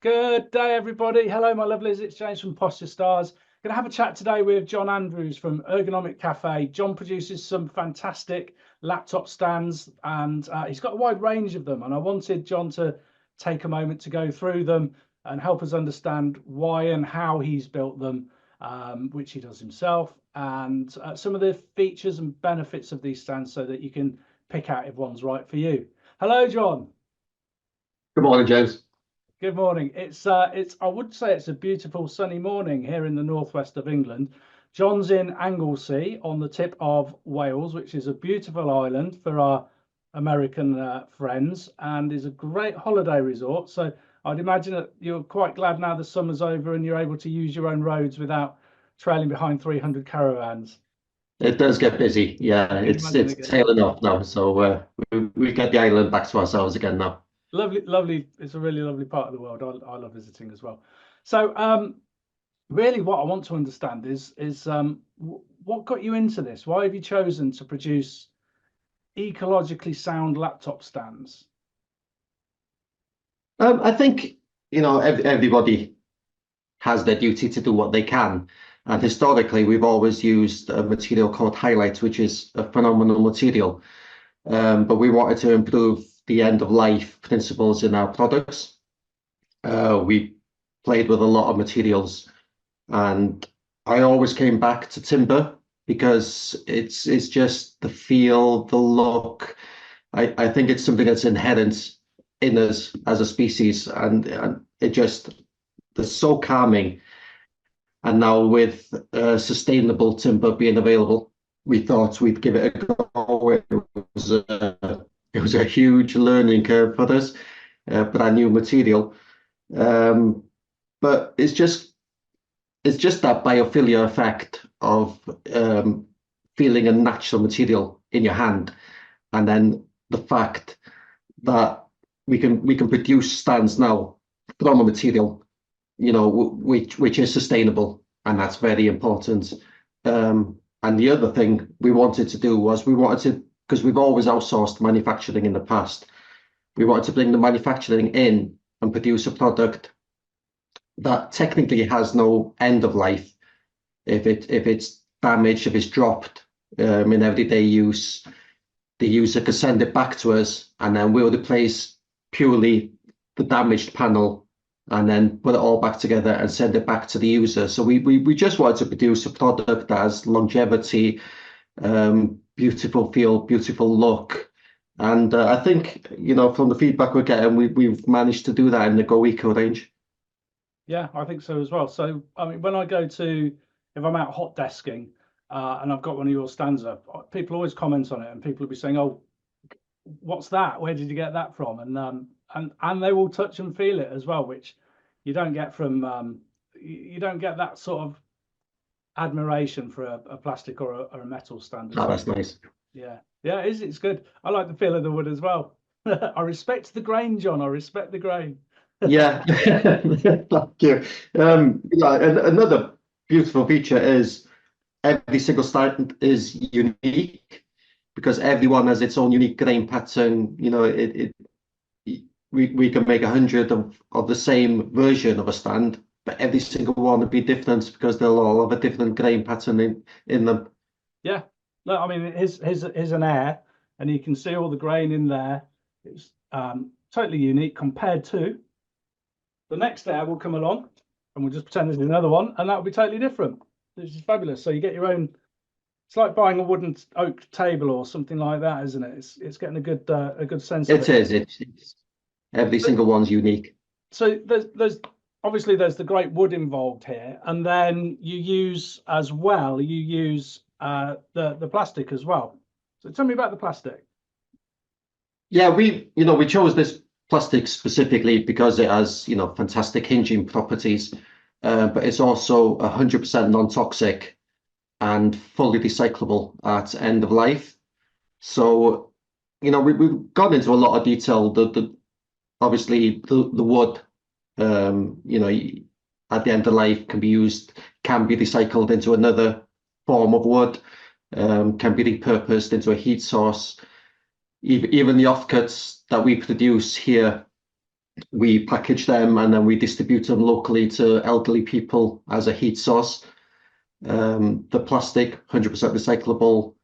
Good day, everybody. Hello, my lovelies. It's James from Posture Stars. Going to have a chat today with John Andrews from Ergonomic Cafe. John produces some fantastic laptop stands, and he's got a wide range of them. And I wanted John to take a moment to go through them and help us understand why and how he's built them, which he does himself, and some of the features and benefits of these stands so that you can pick out if one's right for you. Hello, John. Good morning, James. Good morning. I would say it's a beautiful sunny morning here in the northwest of England. John's in Anglesey on the tip of Wales, which is a beautiful island for our American friends, and is a great holiday resort. So I'd imagine that you're quite glad now the summer's over and you're able to use your own roads without trailing behind 300 caravans. It does get busy. Yeah, it's tailing off now, so we get the island back to ourselves again now. Lovely. It's a really lovely part of the world. I love visiting as well. So really what I want to understand is what got you into this? Why have you chosen to produce ecologically sound laptop stands? I think, everybody has their duty to do what they can. And historically, we've always used a material called Highlight, which is a phenomenal material. But we wanted to improve the end-of-life principles in our products. We played with a lot of materials, and I always came back to timber because it's just the feel, the look. I think it's something that's inherent in us as a species, and they're so calming. And now with sustainable timber being available, we thought we'd give it a go. It was a huge learning curve for us, brand new material. But it's just that biophilia effect of feeling a natural material in your hand, and then the fact that we can produce stands now from a material, which is sustainable, and that's very important. And the other thing we wanted to do was because we've always outsourced manufacturing in the past, we wanted to bring the manufacturing in and produce a product that technically has no end of life. If it's damaged, if it's dropped in everyday use, the user can send it back to us, and then we'll replace purely the damaged panel and then put it all back together and send it back to the user. So we just wanted to produce a product that has longevity, beautiful feel, beautiful look. And I think, from the feedback we're getting, we've managed to do that in the GoECO range. Yeah, I think so as well. So, I mean, when I go if I'm out hot desking and I've got one of your stands up, people always comment on it, and people will be saying, "Oh, what's that? Where did you get that from?" And they will touch and feel it as well, which you don't get from you don't get that sort of admiration for a plastic or a metal stand. Oh, that's nice. Yeah, it's good. I like the feel of the wood as well. I respect the grain, John. I respect the grain. Yeah, thank you. And another beautiful feature is every single stand is unique because everyone has its own unique grain pattern. We can make 100 of the same version of a stand, but every single one would be different because they'll all have a different grain pattern in them. Yeah, no, I mean, here's an air, and you can see all the grain in there. It's totally unique compared to the next air will come along, and we'll just pretend there's another one, and that will be totally different. This is fabulous. So you get your own. It's like buying a wooden oak table or something like that, isn't it? It's getting a good sense of it. It is. Every single one's unique. So there's obviously there's the great wood involved here, and then you use the plastic as well. So tell me about the plastic. Yeah, we chose this plastic specifically because it has fantastic hinging properties, but it's also 100% non-toxic and fully recyclable at end of life. So we've gone into a lot of detail. Obviously the wood, at the end of life can be recycled into another form of wood, can be repurposed into a heat source. Even the offcuts that we produce here We package them and then we distribute them locally to elderly people as a heat source. The plastic, 100% recyclable.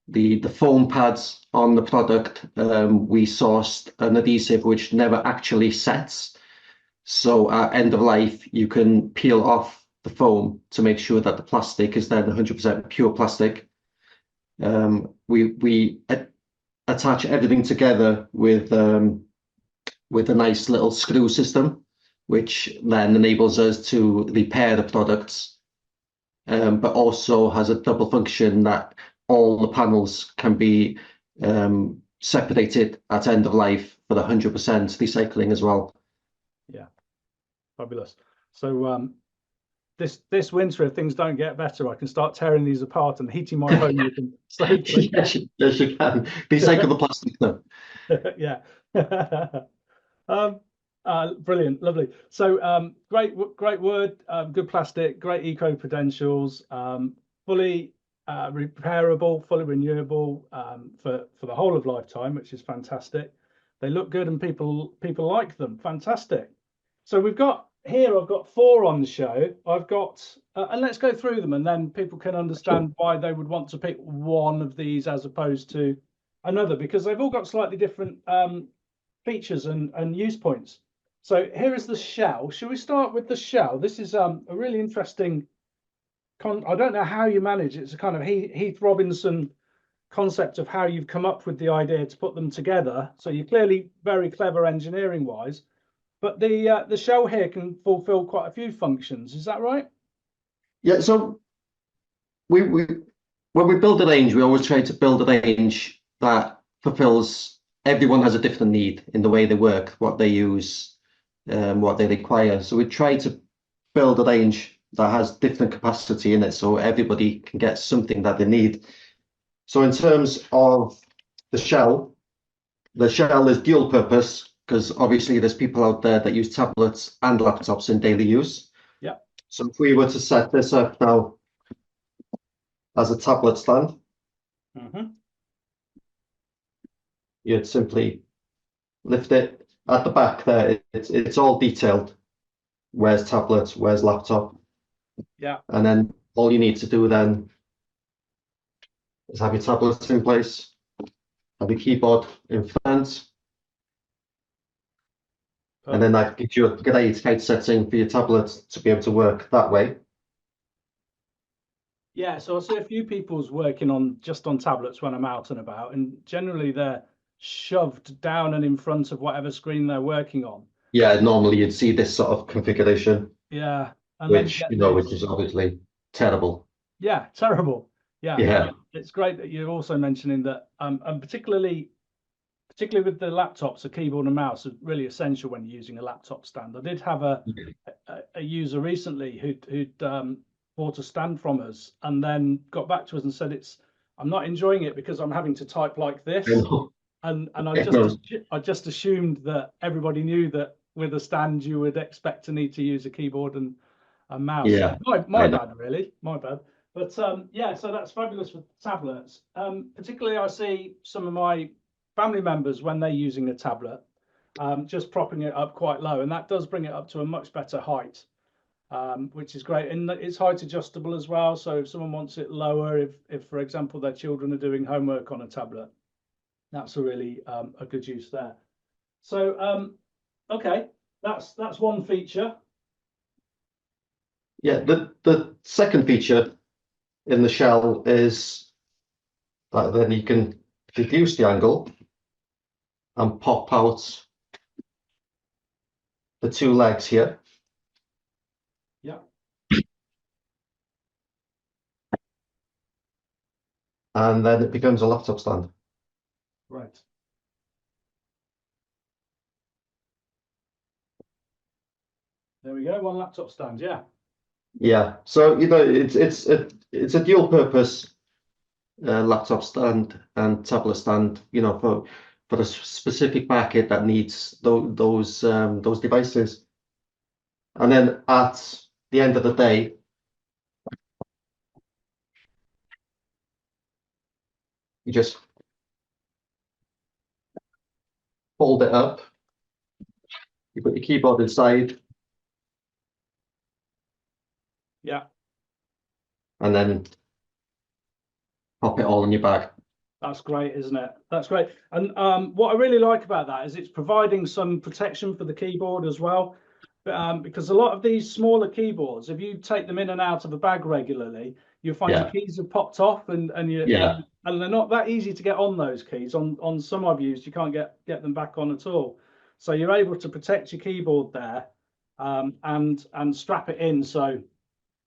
The foam pads on the product, we sourced an adhesive which never actually sets. So at end of life, you can peel off the foam to make sure that the plastic is then 100% pure plastic. We attach everything together with a nice little screw system, which then enables us to repair the products, but also has a double function that all the panels can be separated at end of life for the 100% recycling as well. Yeah, fabulous. So this winter, if things don't get better, I can start tearing these apart and heating my home with them safely. Yes, you can. Recycle the plastic though. Yeah. Brilliant, lovely. So great word, good plastic, great eco credentials, fully repairable, fully renewable, for the whole of lifetime, which is fantastic. They look good and people like them. Fantastic. So I've got 4 on the show. I've got and let's go through them and then people can understand why they would want to pick one of these as opposed to another, because they've all got slightly different features and use points. So here is the shell. Shall we start with the shell? This is a really interesting I don't know how you manage it. It's a kind of Heath Robinson concept of how you've come up with the idea to put them together. So you're clearly very clever engineering wise, but the shell here can fulfill quite a few functions. Is that right? Yeah, so we when we build a range, we always try to build a range that fulfills everyone has a different need in the way they work, what they use, what they require. So we try to build a range that has different capacity in it so everybody can get something that they need. So in terms of the shell is dual purpose because obviously there's people out there that use tablets and laptops in daily use. Yeah. So if we were to set this up now as a tablet stand, you'd simply lift it. At the back there, it's all detailed. Where's tablet, where's laptop? Yeah. And then all you need to do then is have your tablet in place, have your keyboard in front, and then that gives you a great height setting for your tablet to be able to work that way. Yeah, so I see a few people's working just on tablets when I'm out and about, and generally they're shoved down and in front of whatever screen they're working on. Yeah, normally you'd see this sort of configuration. Yeah, and which which is obviously terrible. Yeah, terrible. Yeah, Yeah. it's great that you're also mentioning that, and particularly with the laptops, a keyboard and mouse are really essential when you're using a laptop stand. I did have a user recently who'd bought a stand from us and then got back to us and said I'm not enjoying it because I'm having to type like this. And I just assumed that everybody knew that with a stand you would expect to need to use a keyboard and a mouse. Yeah, my bad, really, my bad. But yeah, so that's fabulous with tablets. Particularly, I see some of my family members when they're using a tablet, just propping it up quite low, and that does bring it up to a much better height, which is great. And it's height adjustable as well. So if someone wants it lower, if for example their children are doing homework on a tablet, that's a really a good use there. So okay, that's one feature. Yeah, the second feature in the shell is that then you can reduce the angle and pop out the 2 legs here. Yeah. And then it becomes a laptop stand. Right. There we go, one laptop stand, yeah. Yeah, so it's a dual purpose laptop stand and tablet stand, for a specific market that needs those devices. And then at the end of the day, you just fold it up You put your keyboard inside, Yeah, and then pop it all in your bag. that's great, isn't it? That's great. And what I really like about that is it's providing some protection for the keyboard as well. Because a lot of these smaller keyboards, if you take them in and out of a bag regularly, you'll find your Yeah, keys have popped off, and yeah. and they're not that easy to get on those keys. On some I've used, you can't get them back on at all. So you're able to protect your keyboard there, and strap it in so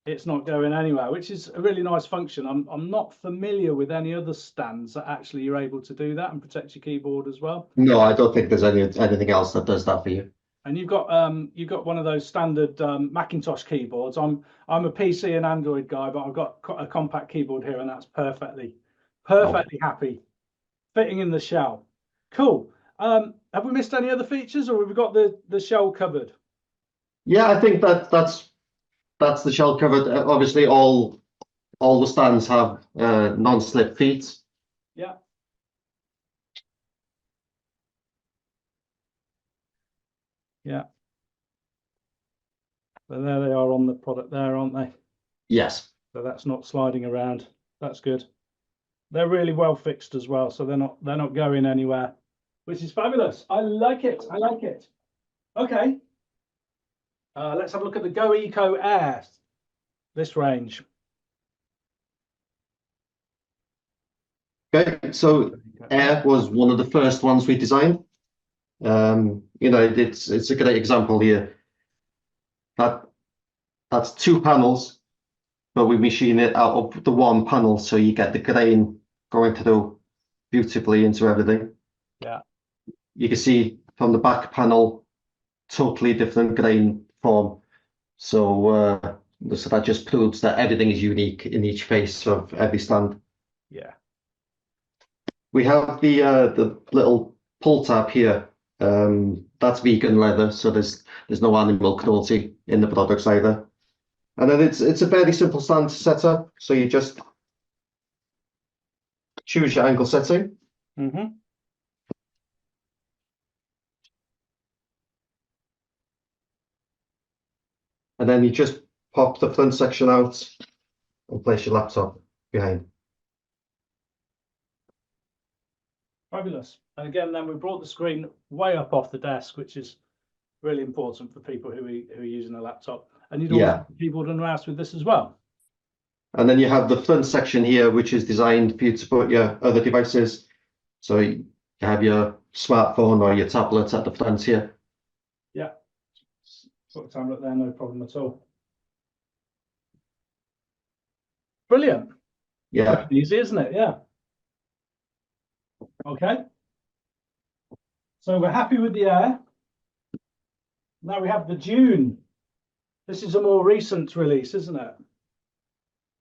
it's not going anywhere, which is a really nice function. I'm not familiar with any other stands that actually you're able to do that and protect your keyboard as well. No, I don't think there's anything else that does that for you. And you've got one of those standard Macintosh keyboards. I'm a PC and Android guy, but I've got a compact keyboard here, and that's perfectly happy, fitting in the shell. Cool. Have we missed any other features, or have we got the shell covered? Yeah, I think that's the shell covered. Obviously, all the stands have non-slip feet. Yeah. Yeah. So there they are on the product there, aren't they? Yes. So that's not sliding around. That's good. They're really well fixed as well, so they're not going anywhere, which is fabulous. I like it. I like it. Okay. Let's have a look at the GoECO Air, this range. Okay, so Air was one of the first ones we designed. It's a great example here. That's two panels, but we machine it out of the one panel, so you get the grain going through beautifully into everything. Yeah. You can see from the back panel, totally different grain form. So that just proves that everything is unique in each face of every stand. Yeah. We have the little pull tab here. That's vegan leather, so there's no animal cruelty in the products either. And then it's a very simple stand to set up. So you just choose your angle setting. Mm-hmm. And then you just pop the front section out and place your laptop behind. Fabulous. And again, then we brought the screen way up off the desk, which is really important for people who are using a laptop. And you'd also have keyboard and mouse with this as well. And then you have the front section here, which is designed for you to put your other devices. So you have your smartphone or your tablet at the front here. Yeah. Put a tablet there, no problem at all. Brilliant. Yeah. Easy, isn't it? Yeah. Okay. So we're happy with the Air. Now we have the Dune. This is a more recent release, isn't it?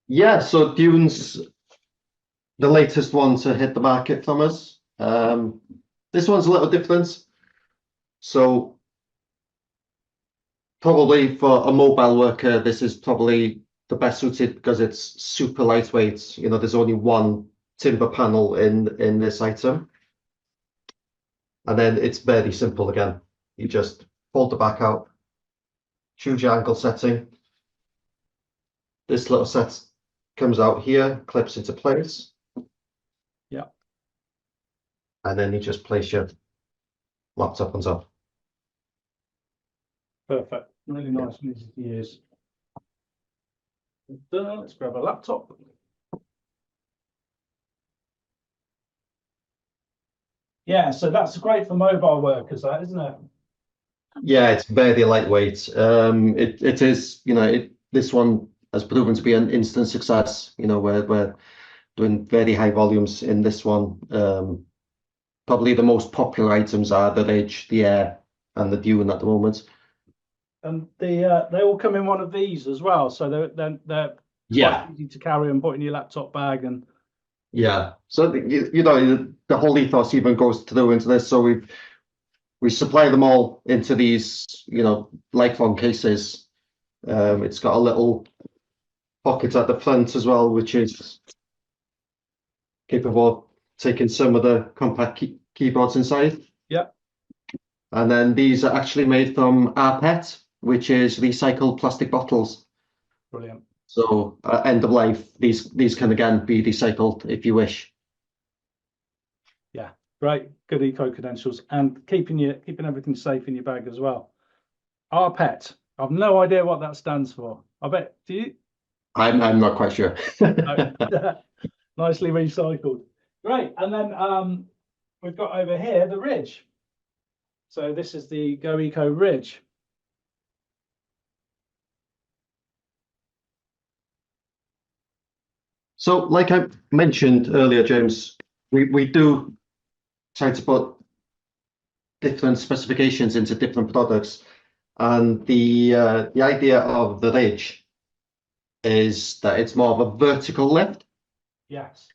Yeah, so Dune's the latest one to hit the market from us. This one's a little different. So probably for a mobile worker, this is probably the best suited because it's super lightweight. There's only one timber panel in this item. And then it's very simple again. You just fold the back out, choose your angle setting. This little set comes out here, clips into place. Yeah. And then you just place your laptop on top. Perfect. Really nice and easy to use. Done. Let's grab a laptop. Yeah, so that's great for mobile workers, that, isn't it? Yeah, it's very lightweight. It is, this one has proven to be an instant success. We're doing very high volumes in this one. Probably the most popular items are the Ridge, the Air, and the Dune at the moment. And they all come in one of these as well, so they're quite easy to carry and put in your laptop bag. And yeah, so the whole ethos even goes through into this. So we supply them all into these lifelong cases. It's got a little pocket at the front as well, which is capable of taking some of the compact keyboards inside. Yeah. And then these are actually made from rPET, which is recycled plastic bottles. Brilliant. So end of life, these can again be recycled if you wish. Yeah, great. Good eco credentials and keeping everything safe in your bag as well. rPET. I've no idea what that stands for. I bet. Do you? I'm not quite sure. No. Nicely recycled. Great. And then we've got over here the ridge. So this is the GoECO ridge. So, like I mentioned earlier, James, we do try to put different specifications into different products, and the idea of the ridge is that it's more of a vertical lift. Yes.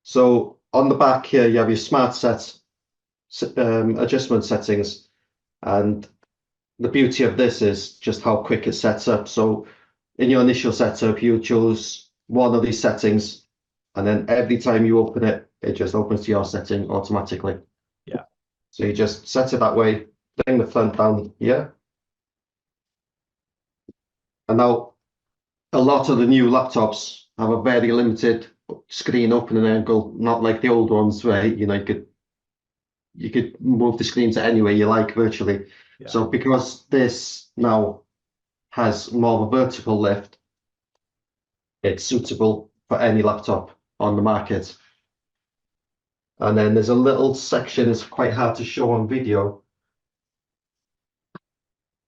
So on the back here, you have your smart adjustment settings, and the beauty of this is just how quick it sets up. So in your initial setup, you choose one of these settings, and then every time you open it, it just opens to your setting automatically. Yeah. So you just set it that way, bring the front down here. And now a lot of the new laptops have a very limited screen opening angle, not like the old ones where you could move the screen to anywhere you like virtually. Yeah. So because this now has more of a vertical lift, it's suitable for any laptop on the market. And then there's a little section, it's quite hard to show on video.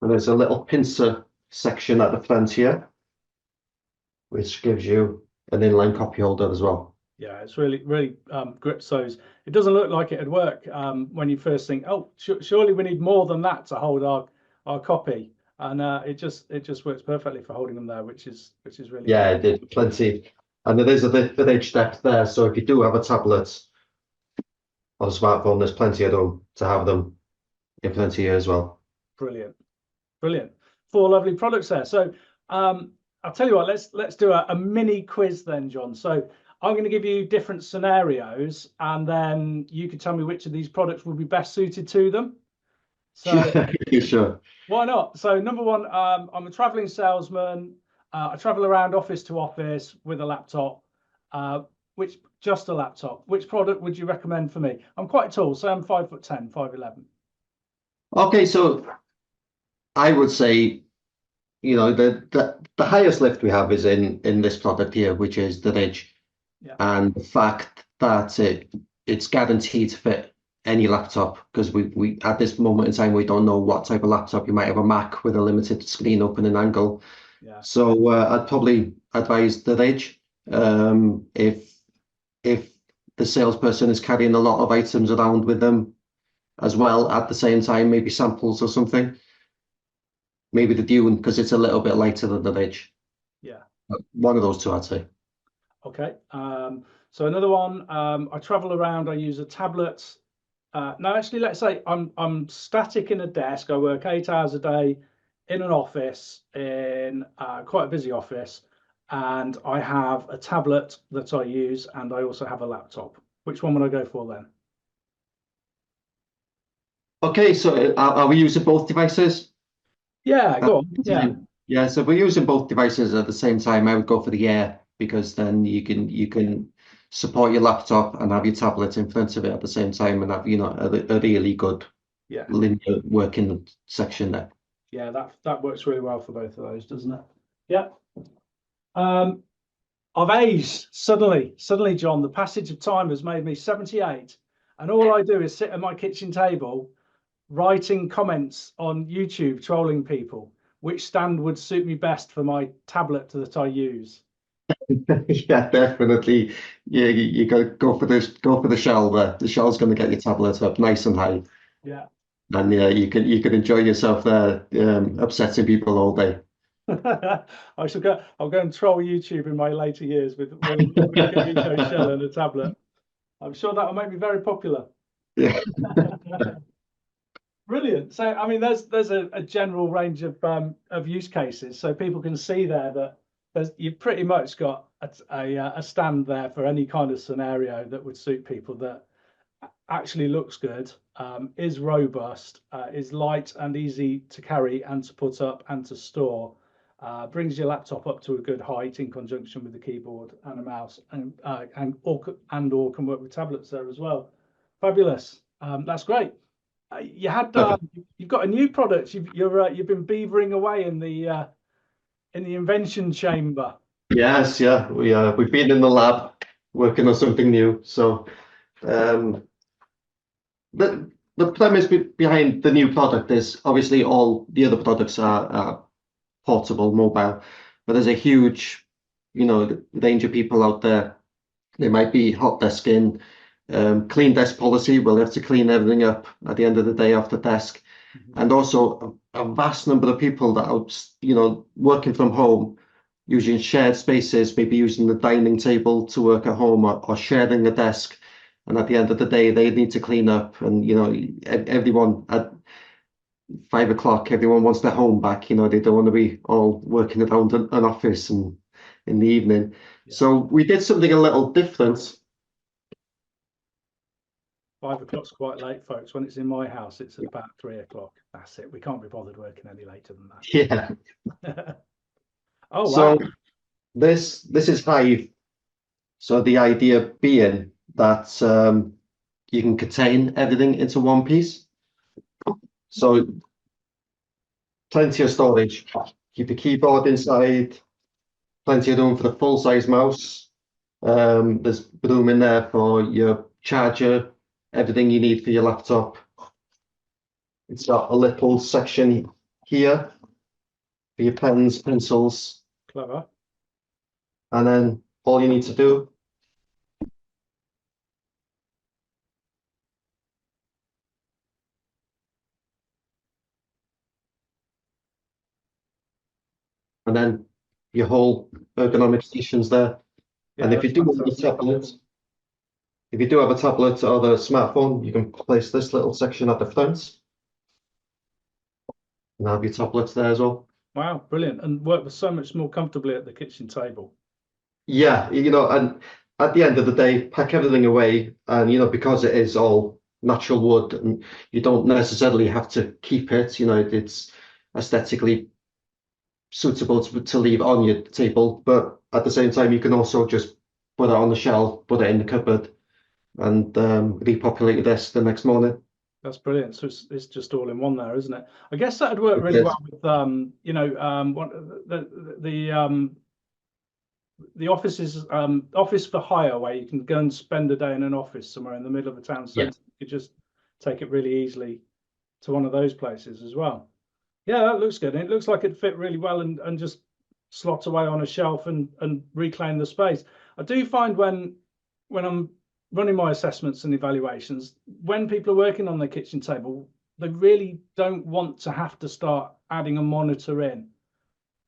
And there's a little pincer section at the front here, which gives you an inline copy holder as well. Yeah, it's really grips those. It doesn't look like it'd work when you first think, oh, surely we need more than that to hold our copy, and it just works perfectly for holding them there, which is really Yeah, good. it did plenty. And there is a bit of edge depth there. So if you do have a tablet or a smartphone, there's plenty of room to have them in plenty here as well. Brilliant. 4 lovely products there. So I'll tell you what, let's do a mini quiz then, John. So I'm going to give you different scenarios, and then you can tell me which of these products would be best suited to them. So Sure. why not? So number one, I'm a traveling salesman. I travel around office to office with a laptop, just a laptop. Which product would you recommend for me? I'm quite tall, so I'm 5'10", 5'11". Okay, so I would say, the highest lift we have is in this product here, which is the Ridge. Yeah. And the fact that it's guaranteed to fit any laptop, because we at this moment in time we don't know what type of laptop. You might have a Mac with a limited screen opening angle. Yeah. So I'd probably advise the Ridge. If the salesperson is carrying a lot of items around with them as well at the same time, maybe samples or something. Maybe the Dune, because it's a little bit lighter than the Ridge. Yeah. One of those two, I'd say. Okay. So another one, I travel around, I use a tablet. No, actually, let's say I'm static in a desk. I work 8 hours a day in an office, in quite a busy office, and I have a tablet that I use, and I also have a laptop. Which one would I go for then? Okay, so are we using both devices? Yeah, go on. Yeah. Yeah, so if we're using both devices at the same time, I would go for the Air, because then you can support your laptop and have your tablet in front of it at the same time and have, a really good linear working section there. Yeah, that works really well for both of those, doesn't it? Yeah. I've aged suddenly, John. The passage of time has made me 78, and all I do is sit at my kitchen table writing comments on YouTube, trolling people. Which stand would suit me best for my tablet that I use? Yeah, definitely. Yeah, you got to go for the shell there. The shell's going to get your tablet up nice and high. Yeah. And yeah, you can enjoy yourself there, upsetting people all day. I'll go and troll YouTube in my later years with a GoECO shell and a tablet. I'm sure that will make me very popular. Yeah. Brilliant. So, I mean, there's a general range of use cases, so people can see there that you've pretty much got a stand there for any kind of scenario that would suit people. actually looks good, is robust, is light and easy to carry and to put up and to store. Brings your laptop up to a good height in conjunction with the keyboard and a mouse, and or can work with tablets there as well. Fabulous. That's great. You've got a new product. You've been beavering away in the invention chamber. Yes, yeah, we've been in the lab working on something new. So um, the premise behind the new product is obviously all the other products are portable, mobile, but there's a huge, range of people out there. They might be hot desking, clean desk policy. We'll have to clean everything up at the end of the day off the desk, and also a vast number of people that are, working from home, using shared spaces, maybe using the dining table to work at home or sharing a desk. And at the end of the day, they need to clean up, and everyone at 5 o'clock, everyone wants their home back. They don't want to be all working around an office and in the evening. Yeah. So we did something a little different. 5 o'clock's quite late, folks. When it's in my house, it's about 3 o'clock. That's it. We can't be bothered working any later than Yeah. that. Oh, So wow. this is Hive. So the idea being that you can contain everything into one piece. So plenty of storage. Keep the keyboard inside. Plenty of room for the full-size mouse. There's room in there for your charger, everything you need for your laptop. It's got a little section here for your pens, pencils, Clever. and then all you need to do and then your whole ergonomic station's there. Yeah, And if you that's do have a fantastic. tablet, if you do have a tablet or the smartphone, you can place this little section at the front and have your tablets there as well. Wow, brilliant. And work so much more comfortably at the kitchen table. Yeah, and at the end of the day, pack everything away, and because it is all natural wood, and you don't necessarily have to keep it. It's aesthetically suitable to leave on your table, but at the same time, you can also just put it on the shelf, put it in the cupboard, and repopulate your desk the next morning. That's brilliant. So it's just all in one there, isn't it? I guess that'd work It really is. well with the office for hire, where you can go and spend a day in an office somewhere in the middle of a town Yeah. centre. You could just take it really easily to one of those places as well. Yeah, that looks good. And it looks like it fit really well and just slot away on a shelf and reclaim the space. I do find when I'm running my assessments and evaluations, when people are working on their kitchen table, they really don't want to have to start adding a monitor in.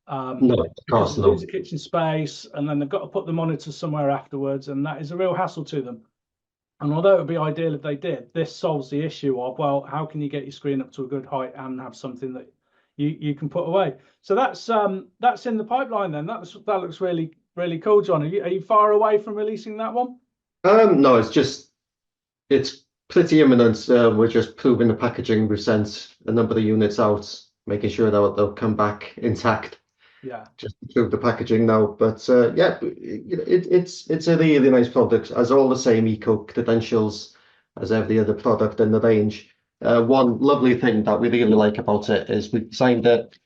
No, of Because course they not. lose the kitchen space and then they've got to put the monitor somewhere afterwards, and that is a real hassle to them. And although it would be ideal if they did, this solves the issue of, well, how can you get your screen up to a good height and have something that you can put away? So that's in the pipeline then. That looks really, really cool, John. Are you far away from releasing that one? No, it's pretty imminent. We're just proving the packaging. We've sent a number of units out, making sure that they'll come back intact. Yeah. Just to prove the packaging now. But yeah, it's a really nice product. Has all the same eco credentials as every other product in the range. One lovely thing that we really like about it is we designed it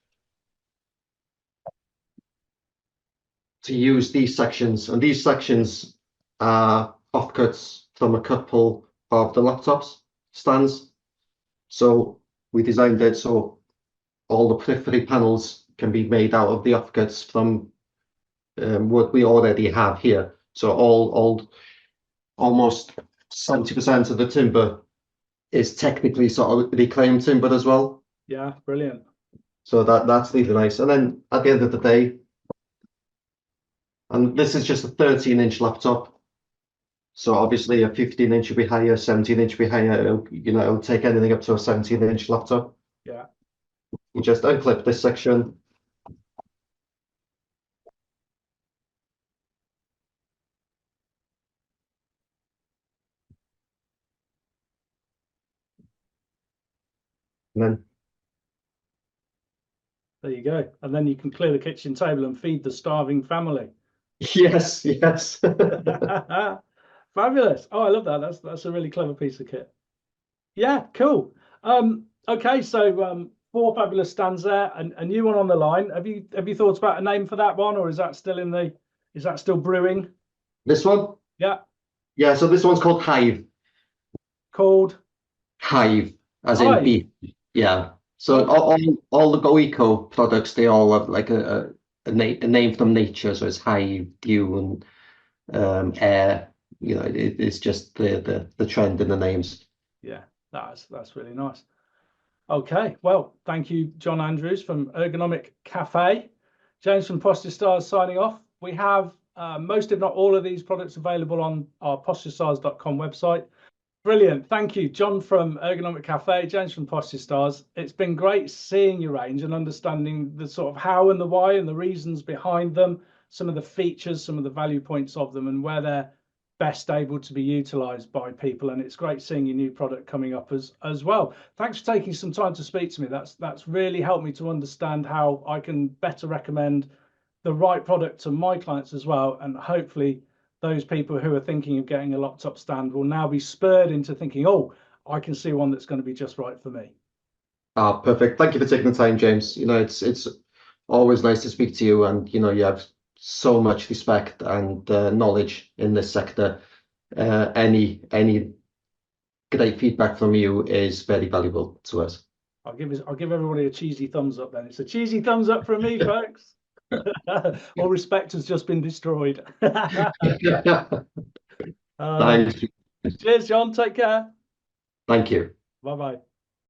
to use these sections, and these sections are offcuts from a couple of the laptops stands. So we designed it so all the periphery panels can be made out of the offcuts from what we already have here. So almost 70% of the timber is technically sort of reclaimed timber as well. Yeah, brilliant. So that's really nice. And then at the end of the day, and this is just a 13-inch laptop. So obviously a 15-inch will be higher, 17-inch will be higher. It'll take anything up to a 17-inch laptop. Yeah. You just unclip this section. And then, There you go. And then you can clear the kitchen table and feed the starving family. yes, yes. Fabulous. Oh, I love that. That's a really clever piece of kit. Yeah, cool. Okay, so 4 fabulous stands there, and a new one on the line. Have you thought about a name for that one, or is that still brewing? This one? Yeah, Yeah, so this one's called Hive. called Hive, as in Hive. bee. Yeah. So all the GoECO products, they all have like a name from nature. So it's Hive, Dune, Air. You know, it's just the trend in the names. Yeah, that's really nice. Okay, well, thank you, John Andrews from Ergonomic Cafe. James from Posture Stars signing off. We have most, if not all, of these products available on our posturestars.com website. Brilliant. Thank you, John from Ergonomic Cafe, James from Posture Stars. It's been great seeing your range and understanding the sort of how and the why and the reasons behind them, some of the features, some of the value points of them, and where they're best able to be utilized by people. And it's great seeing your new product coming up as well. Thanks for taking some time to speak to me. That's really helped me to understand how I can better recommend the right product to my clients as well, and hopefully those people who are thinking of getting a laptop stand will now be spurred into thinking, oh, I can see one that's going to be just right for me. Ah, perfect. Thank you for taking the time, James. You know, it's always nice to speak to you, and you know, you have so much respect and knowledge in this sector. Any great feedback from you is very valuable to us. I'll give everybody a cheesy thumbs up then. It's a cheesy thumbs up from me, folks. All respect has just been destroyed. Thanks. Cheers, John. Take care. Thank you. Bye bye.